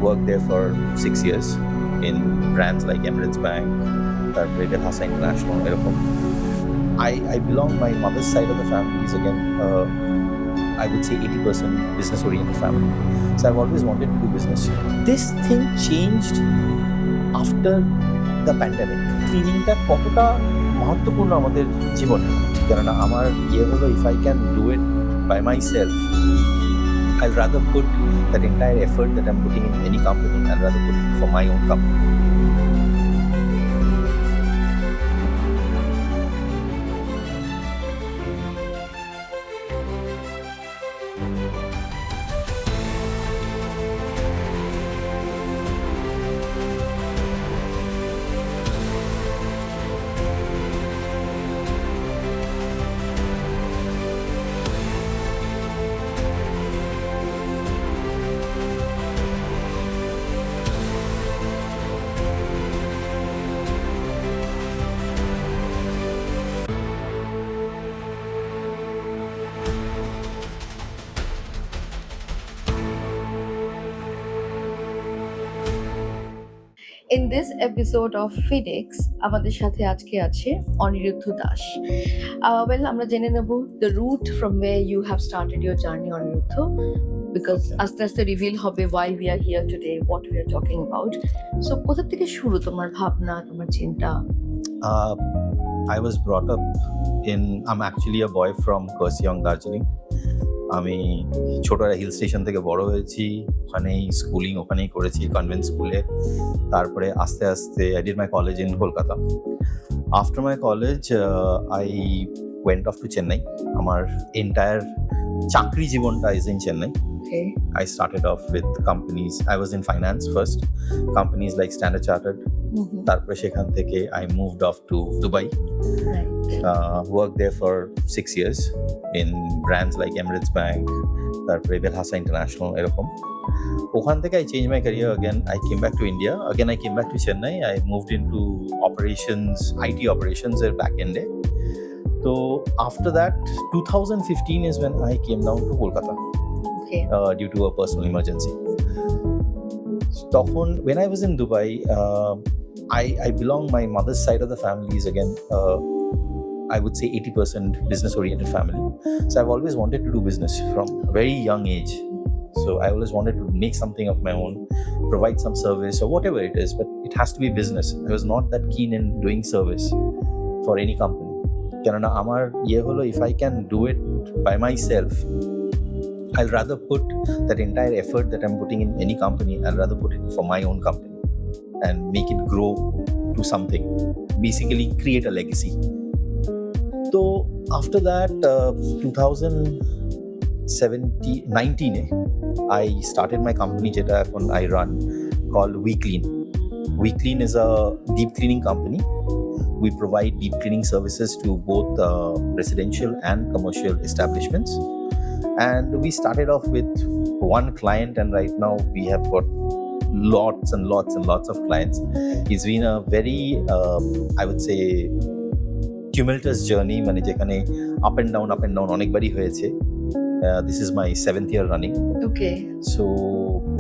Worked there for 6 years in brands like Emirates Bank, Rebel Hassa International, এরকম. I belong, my mother's side of the family is again, I would say 80% business-oriented family. So I've always wanted to do business. This thing changed after the pandemic. ক্লিনিংটা কতটা মহত্বপূর্ণ আমাদের জীবনে, কেননা আমার হলো, if I can do it by myself, I'll rather put that entire effort that I'm putting in any company, I'll rather put it for my own company. In this episode of FIDEX, আমাদের সাথে আজকে আছে Aniruddha Das. Well, আমরা জেনে নেব the route from where you have started your journey, Aniruddha, because আস্তে আস্তে reveal হবে why we are here today, what we are talking about. So কোথা থেকে শুরু তোমার ভাবনা, তোমার চিন্তা? I was brought up in, I'm actually a boy from Kurseong, Darjeeling. আমি ছোটরা হিল স্টেশন থেকে বড় হয়েছি, ওখানেই স্কুলিং ওখানেই করেছি, কনভেন্ট স্কুলে। তারপরে আস্তে আস্তে I did my college in Kolkata. After my college, I went off to Chennai. আমার entire চাকরি জীবনটা is in Chennai. Okay. I started off with companies. I was in finance first, companies like Standard Chartered. তারপরে সেখান থেকে I moved off to Dubai. Right. Worked there for 6 years in brands like Emirates Bank, তারপরে Rebel Hassa International, এরকম. ওখান থেকে I changed my career again. I came back to India. Again, I came back to Chennai. I moved into operations, IT operations এর back end. So after that, 2015 is when I came down to Kolkata. Okay. Due to a personal emergency. তখন when I was in Dubai, I belong, my mother's side of the family is again, I would say 80% business-oriented family. So I've always wanted to do business from a very young age. So I always wanted to make something of my own, provide some service or whatever it is, but it has to be business. I was not that keen in doing service for any company. কেননা আমার হলো, if I can do it by myself, I'll rather put that entire effort that I'm putting in any company, I'll rather put it for my own company and make it grow to something, basically create a legacy. So after that, 2019, I started my company যেটা এখন I run, called WeClean. WeClean is a deep cleaning company. We provide deep cleaning services to both residential and commercial establishments. And we started off with one client, and right now we have got lots and lots and lots of clients. It's been a very, I would say, tumultuous journey, মানে যেখানে up and down অনেকবারই হয়েছে. This is my 7th year running. Okay. So,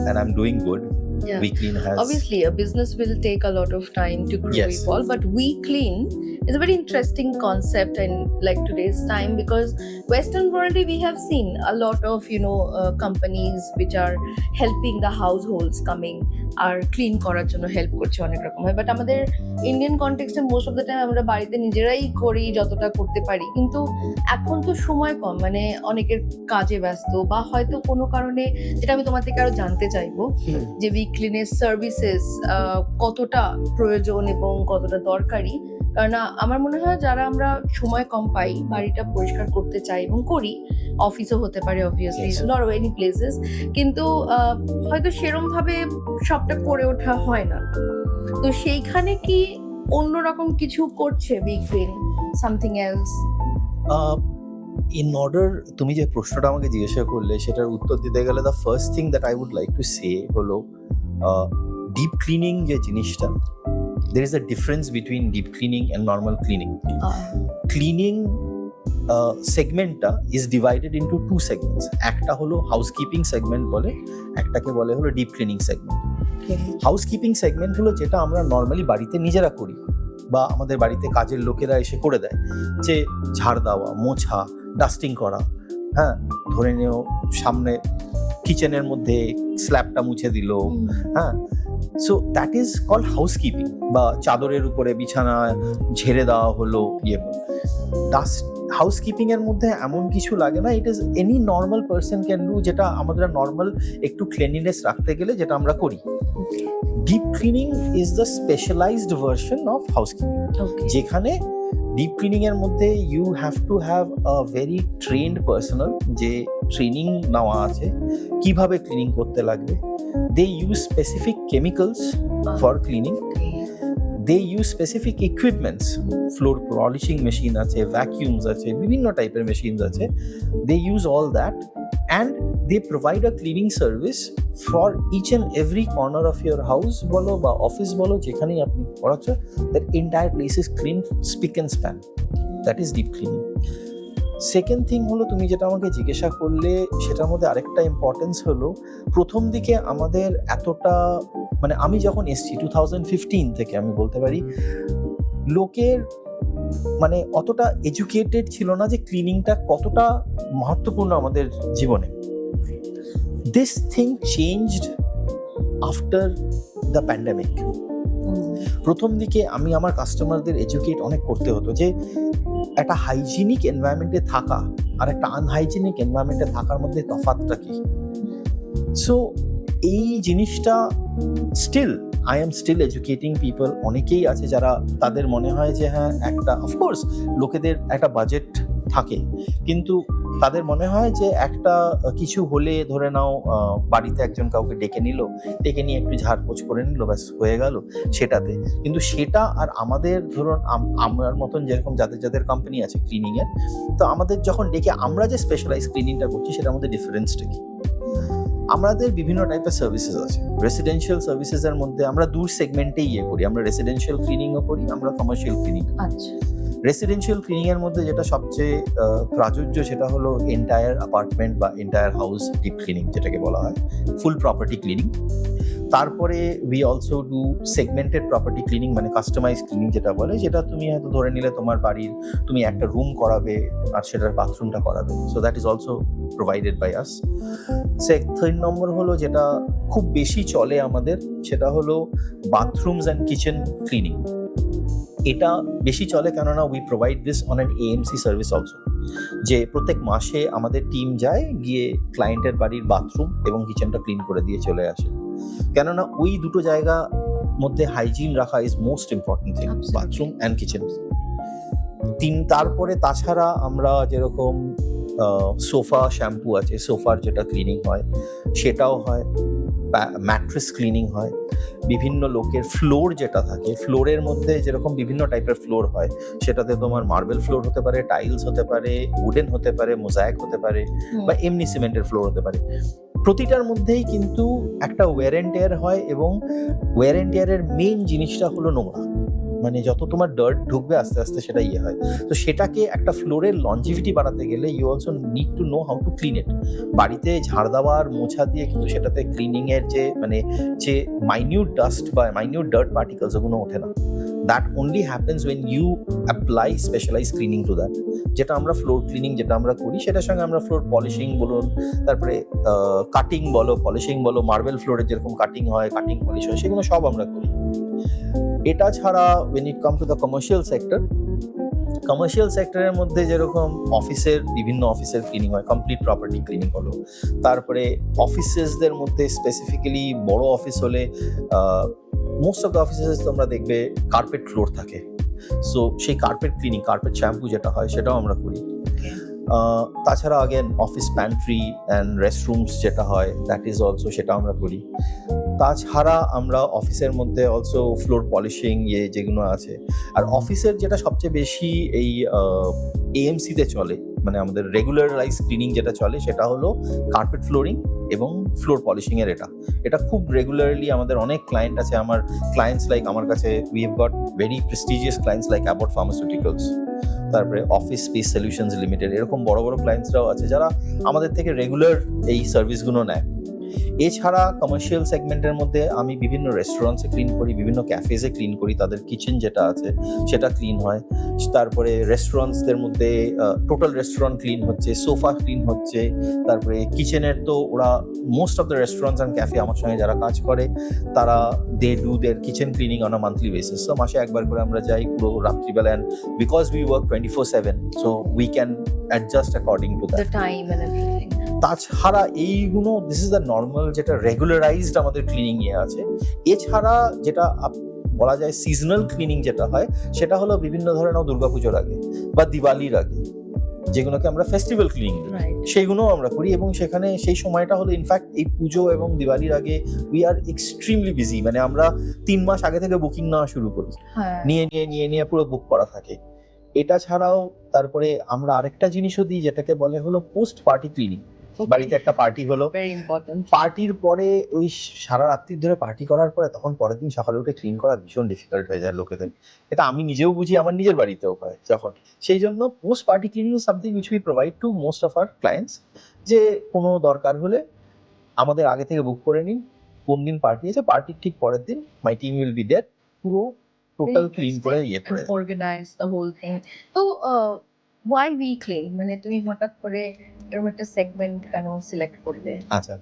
and I'm doing good. Yeah. WeClean has... Obviously, a business will take a lot of time to grow, Yes. evolve, but WeClean is a very interesting concept in like today's time, because Western world we have seen a lot of companies which are helping the households coming are clean করার জন্য help করছে অনেক রকম হয়, but আমাদের Indian কনটেক্সটে most of the time আমরা বাড়িতে নিজেরাই করি যতটা করতে পারি, কিন্তু এখন তো সময় কম, মানে অনেকের কাজে ব্যস্ত বা হয়তো কোনো কারণে, যেটা আমি তোমার থেকে আরো জানতে চাইবো যে WeClean-এর সার্ভিসেস কতটা প্রয়োজন এবং কতটা দরকারি। কারণ আমার মনে হয় যারা আমরা সময় কম পাই, বাড়িটা পরিষ্কার করতে চাই এবং করি, অফিসও হতে পারে obviously, lot of any places, কিন্তু হয়তো সেরকম ভাবে সবটা করে ওঠা হয় না। তো সেইখানে কি অন্যরকম কিছু করছে WeClean, something else? In order, তুমি যে প্রশ্নটা আমাকে জিজ্ঞাসা করলে সেটার উত্তর দিতে গেলে the first thing that I would like to say হলো deep cleaning যে জিনিসটা, there is a difference between deep cleaning and normal cleaning. Cleaning সেগমেন্টটা is divided into two segments. একটা হলো হাউসকিপিং সেগমেন্ট বলে, একটাকে বলে হলো deep cleaning segment. Housekeeping segment হলো যেটা আমরা নর্মালি বাড়িতে নিজেরা করি বা আমাদের বাড়িতে কাজের লোকেরা এসে করে দেয়, যে ঝাড় দেওয়া, মোছা, ডাস্টিং করা, হ্যাঁ, ধরে নিও সামনে কিচেনের মধ্যে স্ল্যাবটা মুছে দিল, হ্যাঁ, so that is called housekeeping. বা চাদরের উপরে বিছানা ঝেড়ে দেওয়া হলো, ডাস্ট হাউসকিপিং এর মধ্যে এমন কিছু লাগে না, it is any normal person can do, যেটা আমাদের নর্মাল একটু ক্লিনলিনেস রাখতে গেলে যেটা আমরা করি। Deep cleaning is the specialised version of housekeeping, যেখানে ডিপ ক্লিনিং এর মধ্যে you have to have a very trained personnel, যে ট্রেনিং নেওয়া আছে কিভাবে ক্লিনিং করতে লাগবে। They use specific chemicals for cleaning, they use specific equipments, floor polishing machine আছে, ভ্যাকিউমস আছে, বিভিন্ন টাইপের মেশিনস আছে, they use all that and they provide a cleaning service for each and every corner of your house বলো বা office বলো, যেখানেই আপনি করাচ্ছেন, that entire place is clean, speak and span, that is deep cleaning. Second thing হলো, তুমি যেটা আমাকে জিজ্ঞাসা করলে সেটার মধ্যে আরেকটা ইম্পর্টেন্স হলো, প্রথম দিকে আমাদের এতটা, মানে আমি যখন এসছি 2015 থেকে আমি বলতে পারি, লোকের মানে অতটা এডুকেটেড ছিল না যে ক্লিনিংটা কতটা মহত্বপূর্ণ আমাদের জীবনে। This thing changed after the pandemic. প্রথম দিকে আমি আমার কাস্টমারদের এডুকেট অনেক করতে হতো যে একটা হাইজিনিক এনভায়রনমেন্টে থাকা আর একটা আনহাইজিনিক এনভায়রনমেন্টে থাকার মধ্যে তফাৎটা কি। সো এই জিনিসটা still I am still educating people. অনেকেই আছে যারা তাদের মনে হয় যে হ্যাঁ, একটা অফকোর্স লোকেদের একটা বাজেট থাকে, কিন্তু তাদের মনে হয় যে একটা কিছু হলে ধরে নাও বাড়িতে একজন কাউকে ডেকে নিয়ে একটু ঝাড়পোছ করে নিল, ব্যাস হয়ে গেল সেটাতে। কিন্তু সেটা আর আমাদের ধরুন আমার মতন যেরকম যাদের কোম্পানি আছে ক্লিনিং এর, তো আমাদের যখন ডেকে আমরা যে স্পেশালাইজ ক্লিনিংটা করছি সেটার মধ্যে ডিফারেন্সটা কি। আমাদের বিভিন্ন টাইপের সার্ভিসেস আছে। রেসিডেন্সিয়াল সার্ভিসেসের মধ্যে আমরা দু সেগমেন্টেই করি, আমরা রেসিডেন্সিয়াল ক্লিনিংও করি, আমরা কমার্শিয়াল ক্লিনিং। আচ্ছা, রেসিডেন্সিয়াল ক্লিনিং এর মধ্যে যেটা সবচেয়ে প্রাচুর্য সেটা হলো এন্টায়ার অ্যাপার্টমেন্ট বা এন্টায়ার হাউস ডিপ ক্লিনিং, যেটাকে বলা হয় ফুল প্রপার্টি ক্লিনিং। তারপরে we also do segmented property cleaning, মানে কাস্টমাইজ ক্লিনিং যেটা বলে, যেটা তুমি হয়তো ধরে নিলে তোমার বাড়ির তুমি একটা রুম করাবে আর সেটার বাথরুমটা করাবে, so that is also provided by us. Third number হলো যেটা খুব বেশি চলে আমাদের, সেটা হলো বাথরুমস অ্যান্ড কিচেন ক্লিনিং। এটা বেশি চলে কেননা we provide this on an AMC service also, যে প্রত্যেক মাসে আমাদের টিম যায় গিয়ে ক্লায়েন্টের বাড়ির বাথরুম এবং কিচেনটা ক্লিন করে দিয়ে চলে আসে। কেননা ওই দুটো জায়গা মধ্যে হাইজিন রাখা is most important thing, bathroom and kitchen. তারপরে তাছাড়া আমরা যেরকম সোফা শ্যাম্পু আছে, সোফার যেটা ক্লিনিং হয় সেটাও হয়, ম্যাট্রেস ক্লিনিং হয়, বিভিন্ন লোকের ফ্লোর যেটা থাকে, ফ্লোরের মধ্যে যেরকম বিভিন্ন টাইপের ফ্লোর হয়, সেটাতে তোমার মার্বেল ফ্লোর হতে পারে, টাইলস হতে পারে, উডেন হতে পারে, মোজাইক হতে পারে, বা এমনি সিমেন্টের ফ্লোর হতে পারে। প্রতিটার মধ্যেই কিন্তু একটা ওয়্যার অ্যান্ড টেয়ার হয়, এবং ওয়্যার অ্যান্ড টেয়ারের মেইন জিনিসটা হলো নোংরা, মানে যত তোমার ডার্ট ঢুকবে আস্তে আস্তে সেটা হয়। তো সেটাকে একটা ফ্লোরের লঞ্জিভিটি বাড়াতে গেলে you also need to know how to clean it. বাড়িতে ঝাড় দেওয়ার মোছা দিয়ে কিন্তু সেটাতে ক্লিনিং এর যে মাইনিউট ডাস্ট বা মাইনিউট ডার্ট পার্টিকেলস ওগুলো ওঠে না। That only happens when you apply specialize cleaning to that. যেটা আমরা ফ্লোর ক্লিনিং যেটা আমরা করি, সেটার সঙ্গে আমরা ফ্লোর পলিশিং বলুন, তারপরে কাটিং বলো, পলিশিং বলো, মার্বেল ফ্লোরের যেরকম কাটিং হয়, কাটিং পলিশ হয়, সেগুলো সব আমরা করি। এটা ছাড়া when it comes to the commercial sector, commercial সেক্টরের মধ্যে যেরকম বিভিন্ন অফিসের ক্লিনিং হয়, কমপ্লিট প্রপার্টি ক্লিনিং হলো। তারপরে অফিসেসদের মধ্যে স্পেসিফিক্যালি বড় অফিস হলে মোস্ট অফ দ্য অফিসেস তোমরা দেখবে কার্পেট ফ্লোর থাকে, সো সেই কার্পেট ক্লিনিং, কার্পেট শ্যাম্পু যেটা হয় সেটাও আমরা করি। তাছাড়া আগেন অফিস প্যান্ট্রি অ্যান্ড রেস্টরুমস যেটা হয়, দ্যাট ইজ অলসো সেটা আমরা করি। তাছাড়া আমরা অফিসের মধ্যে অলসো ফ্লোর পলিশিং যেগুলো আছে। আর অফিসের যেটা সবচেয়ে বেশি এই এএমসিতে চলে, মানে আমাদের রেগুলারাইজ ক্লিনিং যেটা চলে সেটা হলো কার্পেট ফ্লোরিং এবং ফ্লোর পলিশিং এর এটা খুব রেগুলারলি আমাদের অনেক ক্লায়েন্ট আছে। আমার ক্লায়েন্টস লাইক আমার কাছে we have got very prestigious clients like Abbott pharmaceuticals, তারপরে অফিস স্পেস সলিউশনস লিমিটেড, এরকম বড় বড় ক্লায়েন্টসরাও আছে যারা আমাদের থেকে রেগুলার এই সার্ভিসগুলো নেয়। এছাড়া কমার্শিয়াল সেগমেন্টের মধ্যে আমি বিভিন্ন রেস্টুরেন্টসে ক্লিন করি, বিভিন্ন ক্যাফেজে ক্লিন করি, তাদের কিচেন যেটা আছে সেটা ক্লিন হয়। তারপরে রেস্টুরেন্টসদের মধ্যে টোটাল রেস্টুরেন্ট ক্লিন হচ্ছে, সোফা ক্লিন হচ্ছে। তারপরে কিচেনের তো ওরা most of the restaurants and cafe আমার সঙ্গে যারা কাজ করে তারা they do their kitchen cleaning on a monthly basis. So মাসে একবার করে আমরা যাই পুরো রাত্রিবেলা, and because we work 24/7 so we can adjust according to that. The time and everything. তাছাড়া এইগুলো দিস ইজ দ্য নর্মাল যেটা রেগুলারাইজড আমাদের ক্লিনিং এ আছে। এছাড়া যেটা বলা যায় সিজনাল ক্লিনিং যেটা হয় সেটা হলো বিভিন্ন ধরনের দুর্গাপুজোর আগে বা দিওয়ালির আগে, যেগুলোকে আমরা ফেস্টিভ্যাল ক্লিনিং Right. সেইগুলো আমরা করি। এবং সেখানে সেই সময়টা হলো ইনফ্যাক্ট এই পুজো এবং দিওয়ালির আগে উই আর এক্সট্রিমলি বিজি, মানে আমরা 3 মাস আগে থেকে বুকিং নেওয়া শুরু করি, হ্যাঁ। নিয়ে পুরো বুক করা থাকে। এটা ছাড়াও তারপরে আমরা আরেকটা জিনিসও দিই যেটাকে বলে হলো পোস্ট পার্টি ক্লিনিং। বাড়িতে একটা পার্টি হলো, Very important. পার্টির পরে ওই সারা রাত্রি ধরে পার্টি করার পরে তখন পরের দিন সকালে উঠে ক্লিন করা ভীষণ ডিফিকাল্ট হয়ে যায় লোকেদের। এটা আমি নিজেও বুঝি, আমার নিজের বাড়িতেও হয় যখন। সেই জন্য post party cleaning is something which we provide to most of our clients, যে কোনো দরকার হলে আমাদের আগে থেকে বুক করে নিন, কোন দিন পার্টি আছে, পার্টির ঠিক পরের দিন my team will be there, পুরো টোটাল ক্লিন করে ইয়ে করে। And organize the whole thing. তো why we clean? মানে তুমি হঠাৎ করে এরকম একটা সেগমেন্ট কেন সিলেক্ট করলে? আচ্ছা,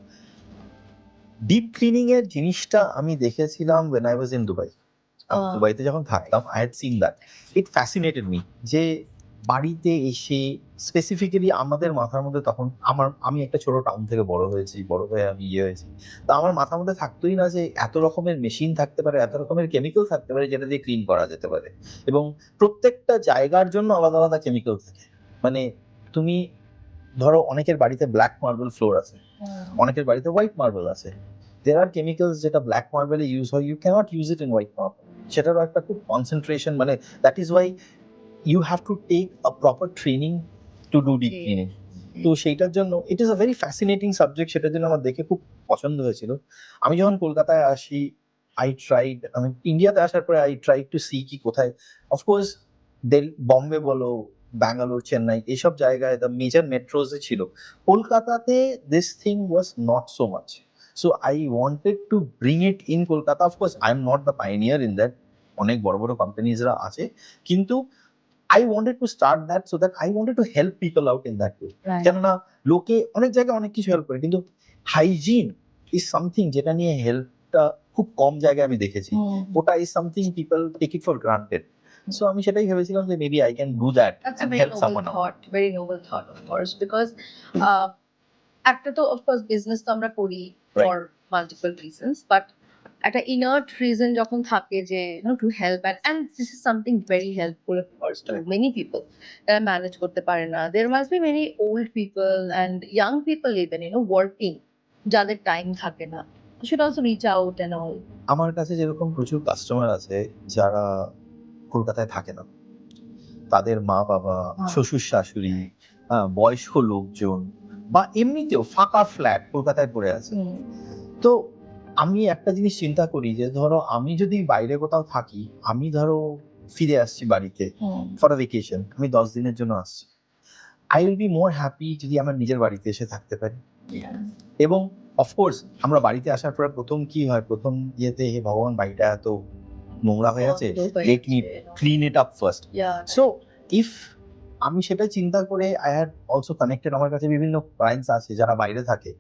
ডিপ ক্লিনিং এর জিনিসটা আমি দেখেছিলাম when I was in Dubai. দুবাইতে যখন থাকতাম I had seen that. It fascinated me যে বাড়িতে এসে স্পেসিফিক্যালি আমাদের মাথার মধ্যে তখন আমি একটা ছোট টাউন থেকে বড় হয়ে আমি হয়েছি। তো আমার মাথার মধ্যে থাকতোই না যে এত রকমের মেশিন থাকতে পারে, এত রকমের কেমিক্যাল থাকতে পারে যেটা দিয়ে ক্লিন করা যেতে পারে, এবং প্রত্যেকটা জায়গার জন্য আলাদা আলাদা কেমিক্যাল থাকে। মানে তুমি ধরো অনেকের বাড়িতে ব্ল্যাক মার্বেল ফ্লোর আছে, অনেকের বাড়িতে হোয়াইট মার্বেল আছে। there are chemicals যেটা ব্ল্যাক মার্বেলে ইউজ হয়, you cannot use it in white marble. সেটারও একটা খুব কনসেন্ট্রেশন, মানে that is why you have to take a proper training to do deep cleaning. তো সেইটার জন্য it is a very fascinating subject, সেটার জন্য আমার দেখে খুব পছন্দ হয়েছিল। আমি যখন কলকাতায় আসি আমি ইন্ডিয়াতে আসার পরে I tried to see কি কোথায়, অফকোর্স বম্বে বলো, ব্যাঙ্গালোর, চেন্নাই, এইসব জায়গায় দ্য মেজর মেট্রোজে ছিল। কলকাতাতে this thing was not so much, so I wanted to bring it in Kolkata. Of course I am not the pioneer in that, অনেক বড় বড় কোম্পানিজরা আছে, কিন্তু I wanted to start that so that I wanted to help people out in that way. Right. কেননা লোকে অনেক জায়গায় অনেক কিছু হেল্প করে, কিন্তু হাইজিন ইজ সামথিং যেটা নিয়ে হেল্পটা খুব কম জায়গায় আমি দেখেছি। ওটা is something people take it for granted. So আমি সেটাই ভেবেছিলাম যে maybe I can do that That's a and very help noble someone out. thought. Very noble thought, of course, because একটা তো of course business তো আমরা করি for multiple reasons, but একটা inert reason যখন থাকে যে to help, and this is something very helpful of course to many people that manage করতে পারে না. There must be many old people and young people even working যাদের time থাকে না. You should also reach out and all. আমার কাছে যেরকম প্রচুর কাস্টমার আছে যারা কলকাতায় থাকে না, তাদের মা বাবা, শ্বশুর শাশুড়ি, বয়স্ক লোকজন, বা এমনিতেও ফাঁকা ফ্ল্যাট কলকাতায় পড়ে আছে। তো আমি একটা জিনিস চিন্তা করি যে ধরো আমি যদি বাইরে কোথাও থাকি, আমি ধরো ফিরে আসছি বাড়িতে ফর আ ভেকেশন, আমি 10 দিনের জন্য আসছি, I will be more happy যদি আমার নিজের বাড়িতে এসে থাকতে পারি। এবং অফকোর্স আমরা বাড়িতে আসার পর প্রথম কি হয়, প্রথম ইয়েতে হে ভগবান বাড়িটা এত নোংরা হয়ে আছে, let me clean it up first. So if আমি সেটা চিন্তা করে আই হ্যাড অলসো কানেক্টেড, আমার কাছে বিভিন্ন ক্লায়েন্টস আছে যারা বাইরে থাকে,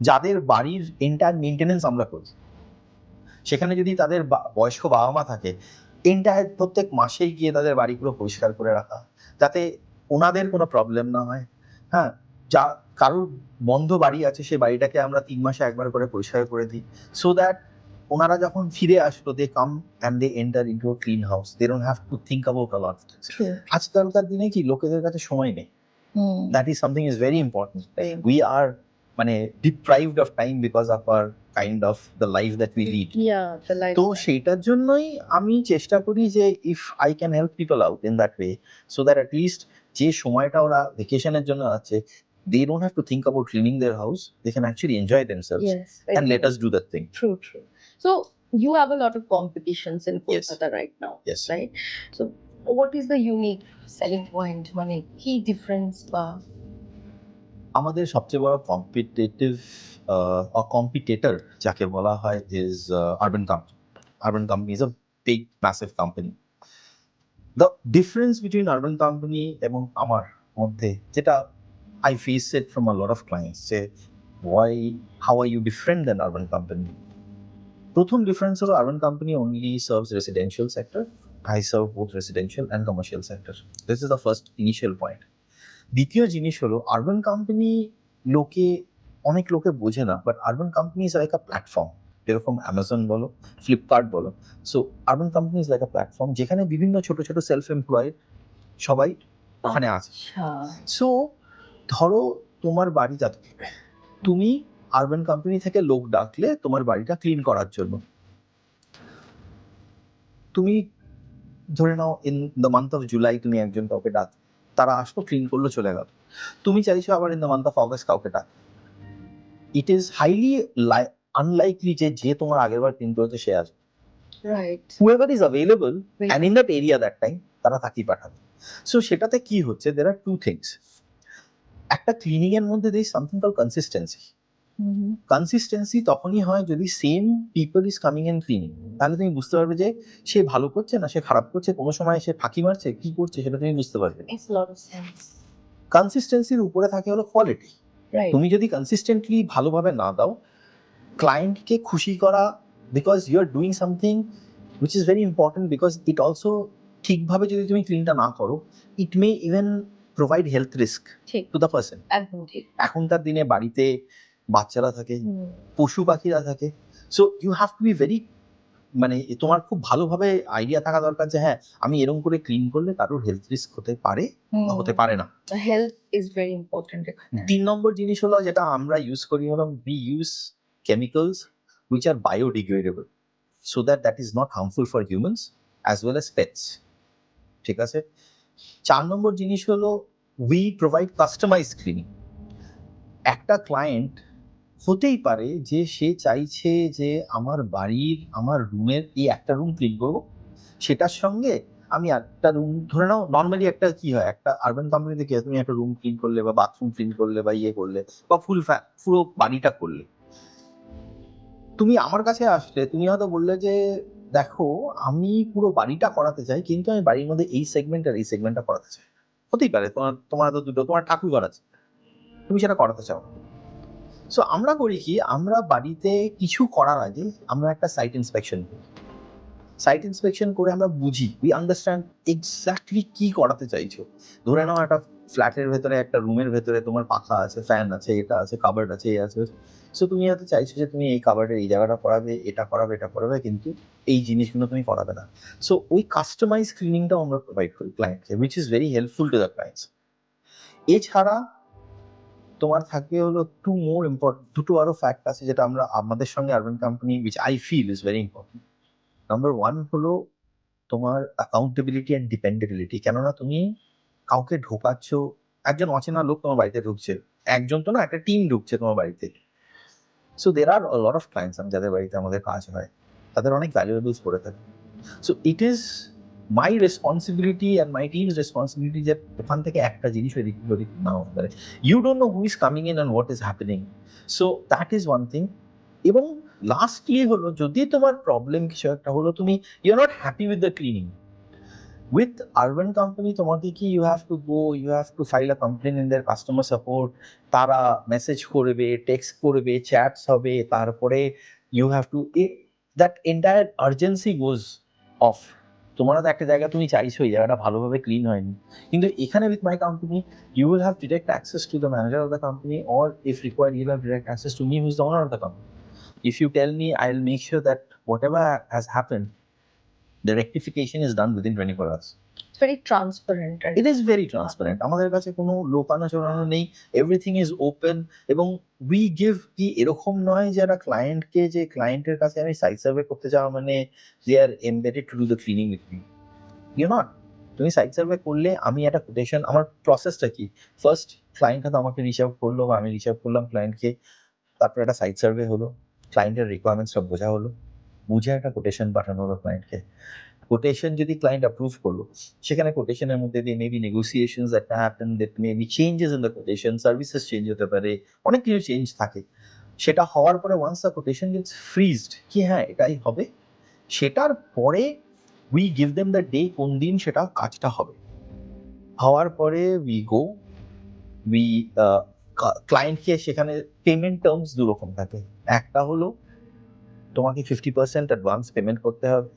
যাদের বাড়ির এন্টায়ার মেনটেনেন্স আমরা করি। সেখানে যদি তাদের বয়স্ক বাবা মা থাকে, এন্টায়ার প্রত্যেক মাসেই গিয়ে তাদের বাড়িগুলো পরিষ্কার করে রাখা, যাতে ওনাদের কোনো প্রবলেম না হয়। হ্যাঁ, যা কারোর বন্ধ বাড়ি আছে সে বাড়িটাকে আমরা 3 মাসে একবার করে পরিষ্কার করে দিই, সো দ্যাট ওনারা যখন ফিরে আসলো they come and they enter into a clean house, they don't have to think about a lot. আজকালকার দিনে কি লোকেদের কাছে সময় নেই, that is something is very important. We are মানে deprived of time because of our kind of the life that we lead. তো সেইটার জন্যই আমি চেষ্টা করি যে if I can help people out in that way, so that at list যে সময়টা ওরা ভেকেশনের জন্য আছে, they don't have to think about cleaning their house. They can actually enjoy themselves Yes. and let us do that thing. True, true. So you have a lot of competitions in Yes. Kolkata right now, Yes. right? So what is the unique selling point, মানে key difference বা আমাদের সবচেয়ে বড় competitive competitor যাকে বলা হয় is urban company. Urban company is a big massive company. The difference between urban company এবং আমার মধ্যে, যেটা I face it from a lot of clients, যে why, how are you different than urban company. প্রথম difference হলো urban company only serves residential sector. I serve both residential and commercial sector. This is the first initial point. দ্বিতীয় জিনিস হলো urban company অনেক লোকে বোঝে না, but urban company is like a platform. যেরকম অ্যামাজন বলো, ফ্লিপকার্ট বলো, so urban company is like a platform যেখানে বিভিন্ন ছোট ছোট সেলফ এমপ্লয়েড সবাই ওখানে আছে। আচ্ছা সো ধরো তোমার বাড়ি যাতে, তুমি আরবান কোম্পানি থেকে লোক ডাকলে তোমার বাড়িটা ক্লিন করার জন্য, তুমি ধরে নাও in the month of July তুমি একজন কাউকে ডাক, তারা আসলো ক্লিন করলো চলে গেল। তুমি চাইছো আবার in the month of August কাউকে ডাক, ইট ইজ হাইলি আনলাইকলি যে তোমার আগের বার ক্লিন করেছে সে আসবে। Right whoever is available and in that area that time তারা তাকেই পাঠাবে। সো সেটাতে কি হচ্ছে, there are two things. একটা ক্লিনিং এর মধ্যে there is something called consistency. Consistency তখনই হয় যদি same people is coming and cleaning, তাহলে তুমি বুঝতে পারবে যে সে ভালো করছে না সে খারাপ করছে, কোনো সময় সে ফাঁকি মারছে, কি করছে সেটা তুমি বুঝতে পারবে। Makes a lot of sense. কনসিস্টেন্সির উপরে থাকে হলো কোয়ালিটি। Right. তুমি যদি কনসিস্টেন্টলি ভালোভাবে না দাও, ক্লায়েন্টকে খুশি করা, because you are doing something which is very important, because it also ঠিকভাবে যদি তুমি ক্লিনটা না করো, it may even provide health risk ঠিক টু দ্য পার্সন। একদম ঠিক এখনকার দিনে বাড়িতে বাচ্চারা থাকে, পশু পাখিরা থাকে, so you have to be very, মানে তোমার খুব ভালোভাবে আইডিয়া থাকা দরকার যে হ্যাঁ আমি এরকম করে ক্লিন করলে কারোর হেলথ রিস্ক হতে পারে বা হতে পারে না। Health is very important. 3 নম্বর জিনিস হলো যেটা আমরা ইউজ করি হলো we use chemicals which are biodegradable so that is not harmful for humans as well as pets. ঠিক আছে। 4 নম্বর জিনিস হলো we provide customized cleaning. একটা ক্লায়েন্ট হতেই পারে যে সে চাইছে যে আমার বাড়ির আমার রুমের এই একটা রুম ক্লিন করবো, সেটার সঙ্গে আমি একটা রুম, ধরে নাও নর্মালি একটা কি হয়, একটা আরবান কোম্পানিতে কি হয়, তুমি একটা রুম ক্লিন করলে বা বাথরুম ক্লিন করলে বা ইয়ে করলে বা পুরো বাড়িটা করলে, তুমি আমার কাছে আসলে তুমি হয়তো বললে যে দেখো আমি পুরো বাড়িটা করাতে চাই, কিন্তু আমি বাড়ির মধ্যে এই সেগমেন্ট আর এই সেগমেন্টটা করাতে চাই। হতেই পারে তোমার তো দুটো, তোমার ঠাকুর ঘর আছে, তুমি সেটা করাতে চাও। সো আমরা করি কি, আমরা বাড়িতে কিছু করার আগে আমরা একটা সাইট ইন্সপেকশন করি। সাইট ইন্সপেকশন করে আমরা বুঝি, উই আন্ডারস্ট্যান্ড এক্স্যাক্টলি কি করাতে চাইছো। ধরে নাও একটা ফ্ল্যাটের ভেতরে একটা রুমের ভেতরে তোমার পাখা আছে, ফ্যান আছে, এটা আছে, কাবার্ড আছে, এই আছে, সো তুমি হয়তো চাইছো যে তুমি এই কাবার্ডের এই জায়গাটা করাবে, এটা করাবে, এটা করাবে, কিন্তু এই জিনিসগুলো তুমি করাবে না। সো ওই কাস্টমাইজ ক্লিনিংটাও আমরা প্রোভাইড করি ক্লায়েন্টকে, which is very helpful to the clients. এছাড়া তোমার থাকে হলো দুটো আরো ফ্যাক্ট আছে যেটা আমরা আমাদের সঙ্গে Urban Company which I feel is very important. Number 1 হলো তোমার অ্যাকাউন্টেবিলিটি অ্যান্ড ডিপেন্ডেবিলিটি। কেননা তুমি কাউকে ঢোকাচ্ছ, একজন অচেনা লোক তোমার বাড়িতে ঢুকছে, একজন তো না, একটা টিম ঢুকছে তোমার বাড়িতে। So there are a lot of clients যাদের বাড়িতে আমাদের কাজ হয়, তাদের অনেক ভ্যালুয়েবলস পড়ে থাকে। So it is my responsibility and my teams responsibility যে ওখান থেকে একটা জিনিস ওই দিক না হতে পারে। You don't know who is coming in and what is happening, so that is one thing. এবং লাস্টলি হলো যদি তোমার প্রবলেম কিছু একটা হলো, তুমি you are not happy with the cleaning, with Urban Company তোমাকে কি you have to file a complaint in their customer support, তারা মেসেজ করবে, টেক্সট করবে, চ্যাটস হবে, তারপরে you have to, that entire urgency goes off. তোমার তো একটা জায়গা তুমি চাইছো এই জায়গাটা ভালোভাবে ক্লিন হয়নি, কিন্তু এখানে with my company you will have direct access to the manager of the company, or if required you will have direct access to me who is the owner of the company. If you tell me, I'll make sure that whatever has happened, the rectification is done within 24 hours. It's very transparent. It is very transparent. আমাদের কাছে কোনো লোকানো চোরানো নেই, everything is open. এবং we give, কি এরকম নয় যারা ক্লায়েন্টকে, যে ক্লায়েন্টের কাছে আমি সাইট সার্ভে করতে যাওয়া মানে they are embedded to do the cleaning with me, you not. তুমি সাইট সার্ভে করলে আমি একটা কোটেশন, আমার প্রসেসটা কি, ফার্স্ট ক্লায়েন্ট হয়তো আমাকে রিচ আউট করলো বা আমি রিচ আউট করলাম ক্লায়েন্টকে, তারপর একটা সাইট সার্ভে হলো, ক্লায়েন্টের রিকোয়ারমেন্টসটা বোঝা হলো, বুঝে একটা কোটেশন পাঠানো হলো ক্লায়েন্টকে। কোটেশন যদি ক্লায়েন্ট অ্যাপ্রুভ করলো, সেখানে কোটেশনের মধ্যে দিয়ে maybe negotiations that happen, that maybe changes in the quotation, services change হতে পারে, অনেক কিছু চেঞ্জ থাকে। সেটা হওয়ার পরে ওয়ান্স দ্য কোটেশন গেটস ফ্রিজড, কি হ্যাঁ এটাই হবে, সেটার পরে we give them the day কোন দিন সেটা কাজটা হবে। হওয়ার পরে উই গো, উই ক্লায়েন্টকে সেখানে পেমেন্ট টার্মস দুরকম থাকে। একটা হলো তোমাকে 50% অ্যাডভান্স পেমেন্ট করতে হবে,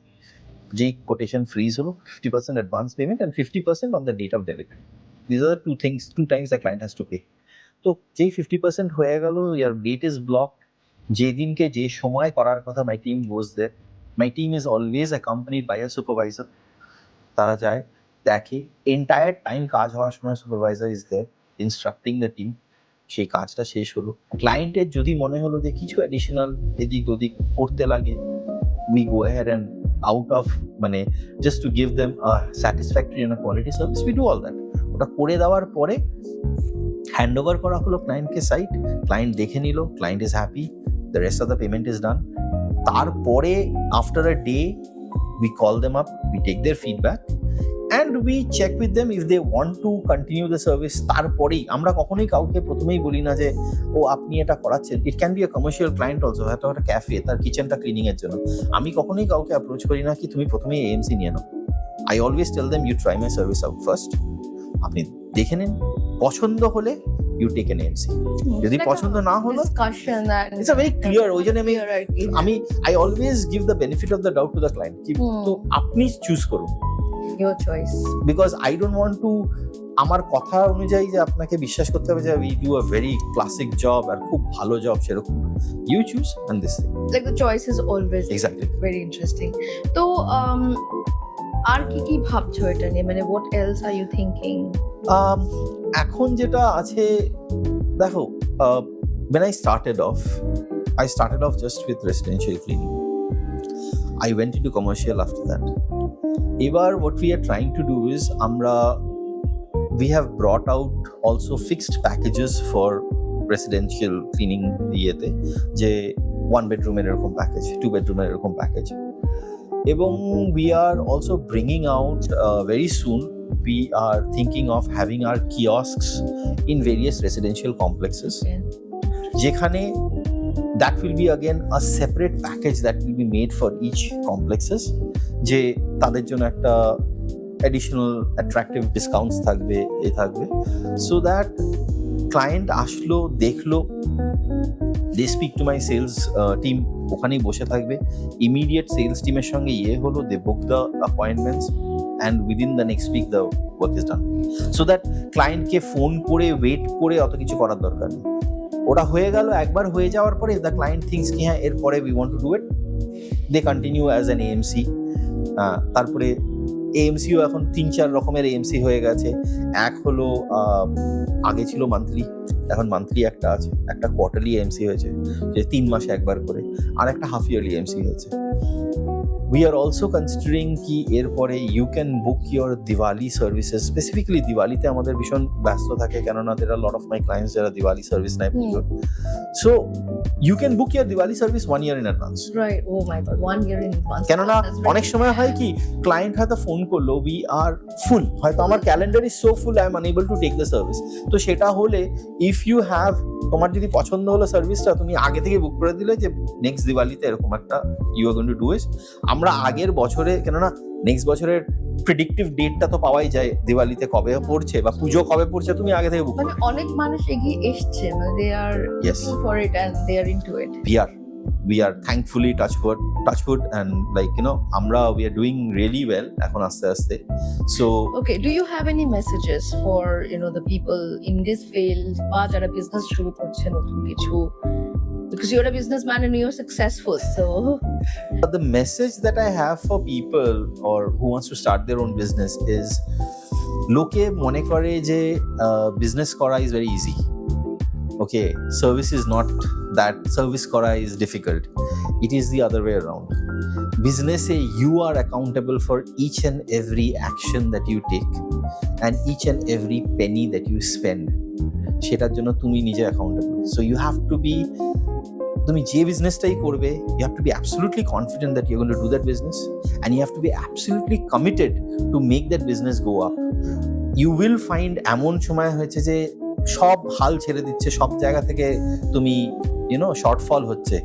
যেই কোটেশন ফ্রিজ হলো 50% advance payment and 50% on the date of delivery. This are the two times the client has to pay. তো যেই 50% হয়ে গেল, ইয়ার ডেট ইজ ব্লক, যেদিনকে যে সময় করার কথা, my team goes there, my team is always accompanied by a supervisor. তারা যায়, দেখে, এন্টায়ার টাইম কাজ হওয়ার সময় supervisor is there instructing the team. সেই কাজটা শেষ হলো, ক্লায়েন্টের যদি মনে হলো যে কিছু অ্যাডিশনাল এদিক ওদিক করতে লাগে, we go ahead and out of মানে just to give them a satisfactory and a quality service, we do all that. ওটা করে দেওয়ার পরে হ্যান্ড ওভার করা হলো ক্লায়েন্টকে সাইট, ক্লায়েন্ট দেখে নিল, client is happy, the rest of the payment is done. তারপরে after a day we call them up, we take their feedback and we check with them if they want to continue the service. তারপরেই আমরা কখনোই কাউকে প্রথমেই বলি না যে ও আপনি এটা করাচ্ছেন, it can be a commercial client also, হয়তো একটা ক্যাফে, তার কিচেনটা ক্লিনিং এর জন্য, আমি কখনোই কাউকে অ্যাপ্রোচ করি না কি তুমি প্রথমেই এএমসি নিয়ে নাও। I always tell them you try my service out first, আপনি দেখে নিন, পছন্দ হলে ইউ টেক এন এএমসি, যদি পছন্দ না হলো discussion and it's a very clear. ওই জন্য আমি I always give the benefit of the doubt to the client, তো আপনি চুজ করুন, your choice, because I don't want to আমার কথা অনুযায়ী যে আপনাকে বিশ্বাস করতে হবে যে we do a very classic job আর খুব ভালো জব, সেরকম you choose and this thing. like the choice is always Exactly. very interesting. তো আর কি কি ভাবছো এটা নিয়ে, মানে what else are you thinking? এখন যেটা আছে দেখো, when I started off just with residential cleaning. I went into commercial after that. Ebar what we are trying to do is we have brought out also fixed packages for residential cleaning ইয়েতে, যে 1 bedroom এর এরকম package, 2 bedroom এর এরকম package, এবং we are also bringing out very soon, we are thinking of having our kiosks in various residential complexes, Okay. যেখানে that will be again a separate package that will be made for each complexes, যে তাদের জন্য একটা additional attractive discounts থাকবে, so that client আসলো, দেখলো, they speak to my sales team, ওখানেই বসে থাকবে, immediate sales teamer সঙ্গে হলো, they book the appointments and within the next week the work is done, so that client K phone করে wait করে অত কিছু করার দরকার নেই, ওটা হয়ে গেল। একবার হয়ে যাওয়ার পরে the client thinks কি হ্যাঁ এরপরে we want to do it, they continue as an AMC। তারপরে এএমসিও এখন 3-4 রকমের এএমসি হয়ে গেছে, এক হলো আগে ছিল মান্থলি, এখন মান্থলি একটা আছে, একটা কোয়ার্টারলি এএমসি হয়েছে যে 3 মাসে একবার করে, আর একটা হাফ ইয়ারলি এএমসি হয়েছে। We are also considering কি এরপরে you can book your Diwali services, specifically দিওয়ালিতে আমাদের ভীষণ ব্যস্ত থাকে, কেননা there are a lot of my clients যারা দিওয়ালি সার্ভিস নেয় পুজোর, so you can book your Diwali service 1 year in advance. Right, oh my god, 1 year in advance, কেননা That's very অনেক সময় হয় কি ক্লায়েন্ট হয়তো ফোন করলো, উই আর ফুল, হয়তো আমার calendar is so full I am unable to take the service, তো সেটা হলে ইফ ইউ হ্যাভ, তোমার যদি পছন্দ হলো সার্ভিসটা, তুমি আগে থেকে বুক করে দিলে যে নেক্সট দিওয়ালিতে এরকম একটা you are going to do it, আমরা আগের বছরে, কেননা নেক্সট বছরের প্রেডিক্টিভ ডেটটা তো পাওয়াই যায়, দিওয়ালিতে কবে পড়ছে বা পুজো কবে পড়ছে, তুমি আগে থেকে বুক মানে অনেক মানুষ এগিয়ে এসছে, মানে they are Yes. looking for it and they are into it. we are thankfully touchwood and like we are doing really well এখন আস্তে আস্তে, so Okay, do you have any messages for the people in this field বা যারা business শুরু করছে নতুন কিছু, because you're a businessman and you're successful, so But the message that I have for people or who wants to start their own business is লোকে মনে করে যে business করা is very easy. Okay, service is not that, service করা is difficult. It is the other way around. বিজনেসে you are accountable for each and every action that you take and each and every penny that you spend, সেটার জন্য তুমি নিজে accountable. So you have to be, তুমি যে বিজনেসটাই করবে, you have to be absolutely confident that you going to do that business and you have to be absolutely committed to make that business go up. You will find এমন সময় হয়েছে যে সব হাল ছেড়ে দিচ্ছে, সব জায়গা থেকে তুমি শর্টফল হচ্ছে,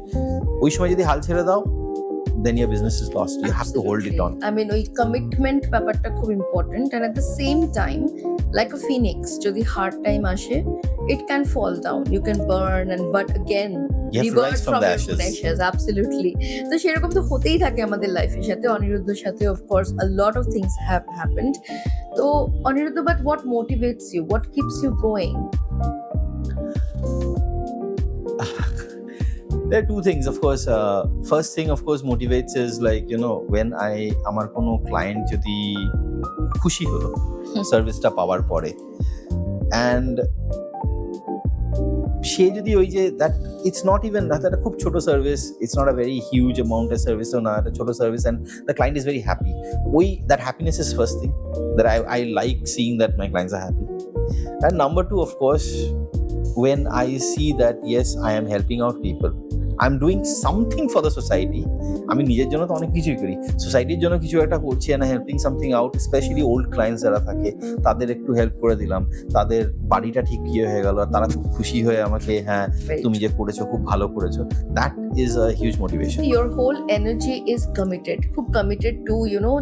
ওই সময় যদি হাল ছেড়ে দাও, then your business is lost. You have to hold it on. I mean, ওই কমিটমেন্ট ব্যাপারটা খুব important, and at the same time, like a phoenix, যদি hard time আসে, it can fall down. You can burn, but again, You have to rise from the ashes. Absolutely. তো সেরকম তো হতেই থাকে আমাদের লাইফের সাথে, অনিরুদ্ধর সাথে of course a lot of things have happened. তো Aniruddha, but what motivates you? What keeps you going? There are two things, of course. First thing, of course, motivates is like, when আমার কোনো client যদি খুশি হলো সার্ভিসটা পাওয়ার পরে, and সে যদি ওই যে দ্যাট ইটস নট ইভেন একটা খুব ছোট service, it's not a very huge অ্যামাউন্টের সার্ভিসও না, একটা ছোট service, and the client is very happy, that happiness is first thing that I like seeing that my clients are happy. And number two, of course, when I see that yes, I am helping out people, I'm doing something for the society. আমি নিজের জন্য তো অনেক কিছুই করি, সোসাইটির জন্য কিছু একটা করছি, and helping something out, specially old clients যারা থাকে তাদের একটু হেল্প করে দিলাম, তাদের বাড়িটা ঠিক হয়ে গেল, আর তারা খুব খুশি হয়ে আমাকে, হ্যাঁ তুমি যে করেছো খুব ভালো করেছো, that is a huge motivation. Your whole energy is committed, খুব committed to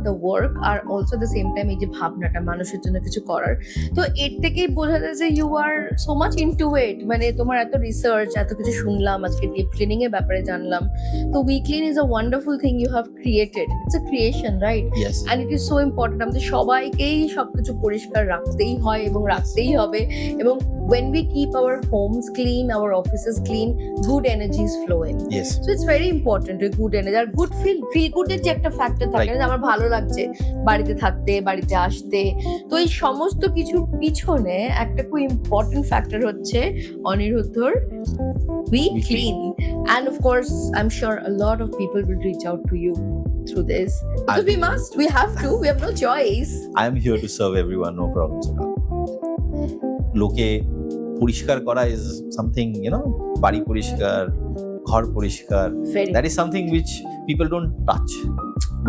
the work, আর also the same time এই যে ভাবনাটা মানুষের জন্য কিছু করার, তো এর থেকেই বোঝা যায় যে you are so much into it, মানে তোমার এত রিসার্চ, এত কিছু শুনলাম, আজকে ডিপ ক্লিনিং এর ব্যাপারে জানলাম, তো We Clean is a wonderful thing you have created. It's a creation, right? Yes. And it is so important. আমাদের সবাইকেই সবকিছু পরিষ্কার রাখতেই হয় এবং রাখতেই হবে, এবং when we keep our homes clean, our offices clean, good energy is flowing. Yes. So it's very important, a good energy, R good feel good এর যে একটা ফ্যাক্টর থাকে না, আমার ভালো লাগছে বাড়িতে থাকতে, বাড়িতে আসতে, তো এই সমস্ত কিছুর পিছনে একটা খুব ইম্পর্টেন্ট ফ্যাক্টর হচ্ছে অনিরুদ্ধর We Clean. And of course, I'm sure a lot of people will reach out to you through this. Because we must, we have to, we have no choice. I am here to serve everyone, no problems at all. লোকে পরিষ্কার করা is something, বাড়ি পরিষ্কার, ঘর পরিষ্কার, Very that is something which people don't touch,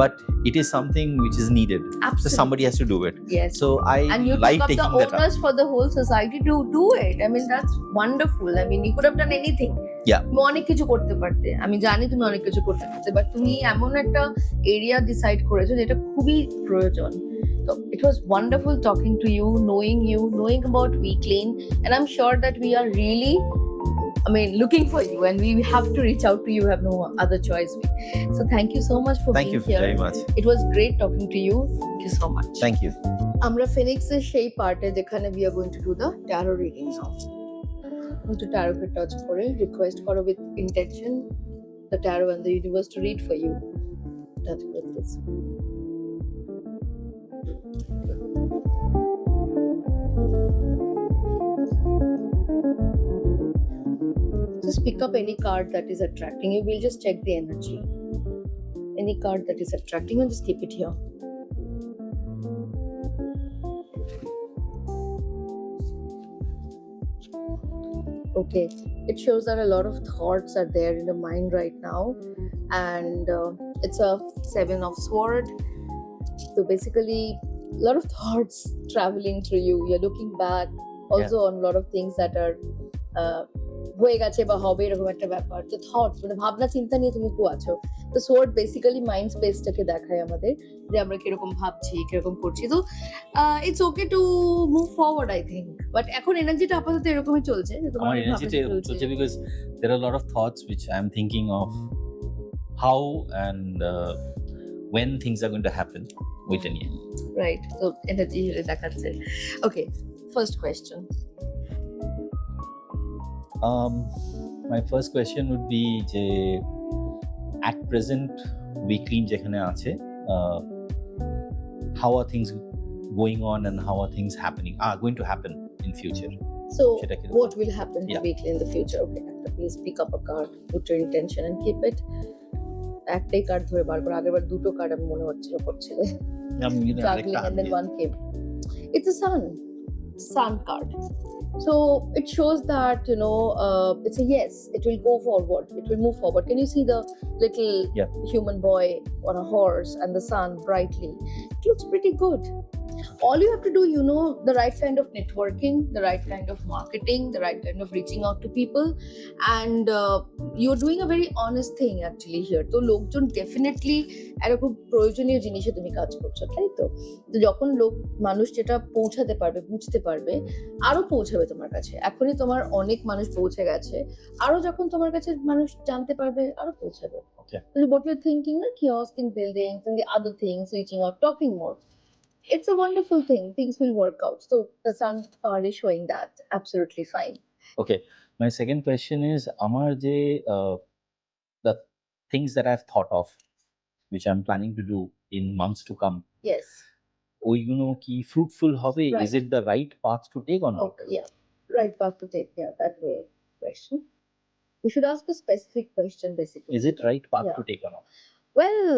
but it is something which is needed. Absolutely. So somebody has to do it. Yes. So I And you like took up taking the that up. onus for the whole society to do it. I mean, that's wonderful. I mean, you could have done anything. Yeah. তুমি অনেক কিছু করতে পারতে, আমি জানি তুমি অনেক কিছু করতে পারতে, বাট তুমি এমন একটা এরিয়া ডিসাইড করেছো যেটা খুবই প্রয়োজন। So it was wonderful talking to you, knowing about We Clean, and I'm sure that we are really, looking for you, and we have to reach out to you. We have no other choice. So thank you so much for Thank being you here. very much. It was great talking to you. Thank you so much. Thank you. আমরা ফিনিক্সের সেই পার্টে যেখানে we are going to do the tarot reading now. একটু ট্যারোকে touch করে request করো with intention the tarot and the universe to read for you. Touch with this. Just pick up any card that is attracting you. We'll just check the energy. Any card that is attracting you, just keep it here. Okay, it shows that a lot of thoughts are there in the mind right now, and it's a 7 of Swords. So basically, a lot of thoughts traveling through you. You're looking back also on a lot of things that are হয়ে গেছে বা হবে, এরকম একটা ব্যাপার। তো thoughts ভাবনা চিন্তা নিয়ে তুমি খুব আছো। তো সোর্ড বেসিক্যালি মাইন্ড স্পেসটাকে দেখায় আমাদের, যে আমরা কিরকম ভাবছি, কিরকম করছি। তো it's okay to move forward I think, but এখন এনার্জিটা আপাতত এরকমই চলছে যে তোমার আমার এনার্জিটা এরকম চলছে because there are a lot of thoughts which I am thinking of how and when things are going to happen with the new. Right, তো এনার্জি দেখাচ্ছে। Okay, first question. My first question would be যে at present We Clean যেখানে আছে, how are things going on and how are things going to happen in future? So সেটা কি? what will happen to Yeah. We Clean in the future? Okay, please pick up a card, put your intention and keep it. একটাই card ধরে বার করে, আগেরবার দুটো card আমি মনে হচ্ছিল করছিলে juggling and then one came. It's a sun card. So it shows that it's a yes. It will go forward. It will move forward. Can you see the little Yeah. human boy on a horse and the sun brightly? It looks pretty good. All you have to do, the right kind of networking, the right kind of marketing, the right kind of reaching out to people, and you're doing a very honest thing actually here. তো লোকজন definitely একটা খুব প্রয়োজনীয় জিনিসে তুমি কাজ করছো, তাই তো? তো যখন মানুষ যেটা পৌঁছাতে পারবে, বুঝতে পারবে, আরো পৌঁছাবে তোমার কাছে। এখনই তোমার অনেক মানুষ পৌঁছে গেছে, আরো যখন তোমার কাছে মানুষ জানতে পারবে, আরো পৌঁছাবে। Okay. So what you're thinking, kiosk in buildings and the other things, reaching out, talking more. It's a wonderful thing. Things will work out. So the sun card is showing that. Absolutely fine. Okay. My second question is, Amar je, the things that I've thought of, which I'm planning to do in months to come, Yes. ki fruitful hobe, Right. is it the right path to take or not? Okay. Yeah. Right path to take. Yeah. That way. Question. You should ask a specific question, basically. Is it right path Yeah. to take or not? Well,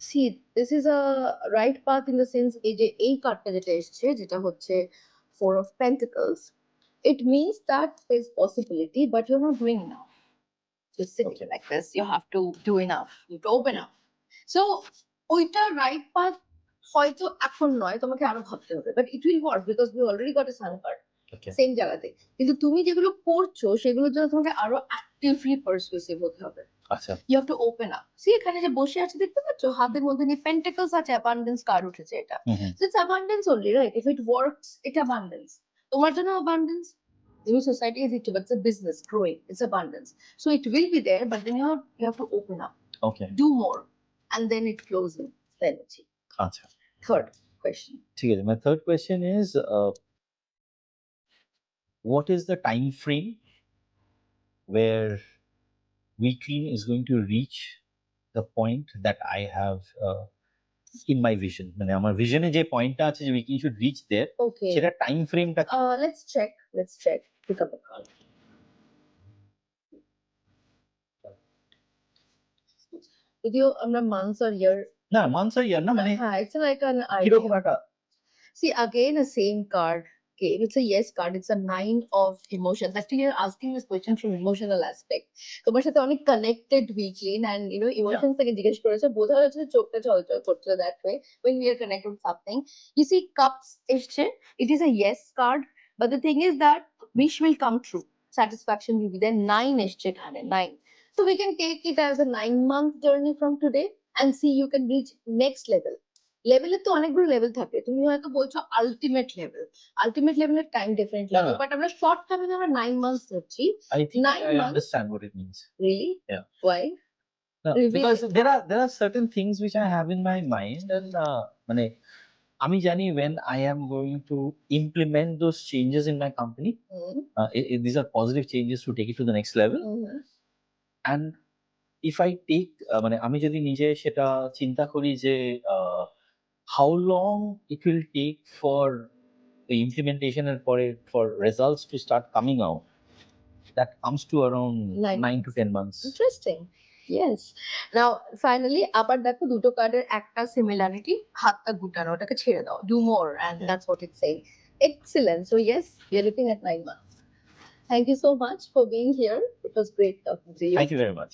see, this is a right path in the sense এই কার্ডটা যেটা এসছে, যেটা হচ্ছে Four of Pentacles. It means that there's possibility, but you're not doing enough. Just sitting Okay. like this, you have to do enough. You have to open up. So, ওইটা right path হয়তো এখন নয়, তোমাকে আরো ভাবতে হবে, but it will work because we already got a sun card. Okay. Same জায়গাতে। কিন্তু তুমি যেগুলো করছো সেগুলোর জন্য তোমাকে আরো অ্যাক্টিভলি পারসুয়েসিভ হতে হবে। আচ্ছা। You have to open up. See, এখানে যে বসে আছে দেখতে পাচ্ছ, হাতের মধ্যে নিয়ে পেন্টাকলস আছে, অ্যাবান্ডেন্স কার্ড উঠেছে এটা। So it's abundance only, right? If it works, it's abundance. তোমার জন্য abundance, the society is it too, but it's a business growing. It's abundance. So it will be there, but then you have to open up, Okay. do more, and then it flows in the energy. আচ্ছা। Third question. ঠিক আছে। My third question is, what is the time frame where Weekly is going to reach the point that I have in my vision? মানে আমার ভিশনে যে পয়েন্টটা আছে যে Weekly should reach there, Okay. সেটা টাইম ফ্রেমটা Let's check. Pick up a call. যদিও আমরা months or year, না মান্থস আর ইয়ার না, মানে it's like an কিরকম idea. একটা See, again, a same card. Okay, it's a yes card. It's a 9 of emotions. Actually, you're asking this question from emotional aspect. তোমার সাথে অনেক connected weekly, and emotions থেকে জিজ্ঞেস করেছে, বোঝা যাচ্ছে যে চোখটা চলচল করছে that way when we are connected with something. You see, cups এসছে. It is a yes card, but the thing is that wish will come true. Satisfaction will be there. 9 এসছে এখানে, 9. So we can take it as a 9-month journey from today and see you can reach next level. লেভেলের তো অনেকগুলো level থাকে, তুমি হয়তো বলছো ultimate লেভেলের টাইম ডিফারেন্ট লাগে, বাট আমরা শর্ট টার্মে আমরা 9 মান্থস ধরছি। I think 9 I months? understand what it means. Really? Yeah. Why? No, Reveal because it. there are certain things which I have in my mind, and মানে আমি জানি when I am going to implement those changes in my company, these are positive changes to take it to the next level. And if I take মানে আমি যদি নিজে সেটা চিন্তা করি যে how long it will take for the implementation and for results to start coming out, that comes to around 9 to 10 months. Interesting. Yes. Now, finally, আবার দেখো দুটো কার্ডের একটা সিমিলারিটি, হাতটা গুটানো, ওটাকে ছেড়ে দাও, do more, and that's what it's saying. Excellent. So yes, we are looking at 9 months. Thank you so much for being here. It was great talking to you. Thank you very much.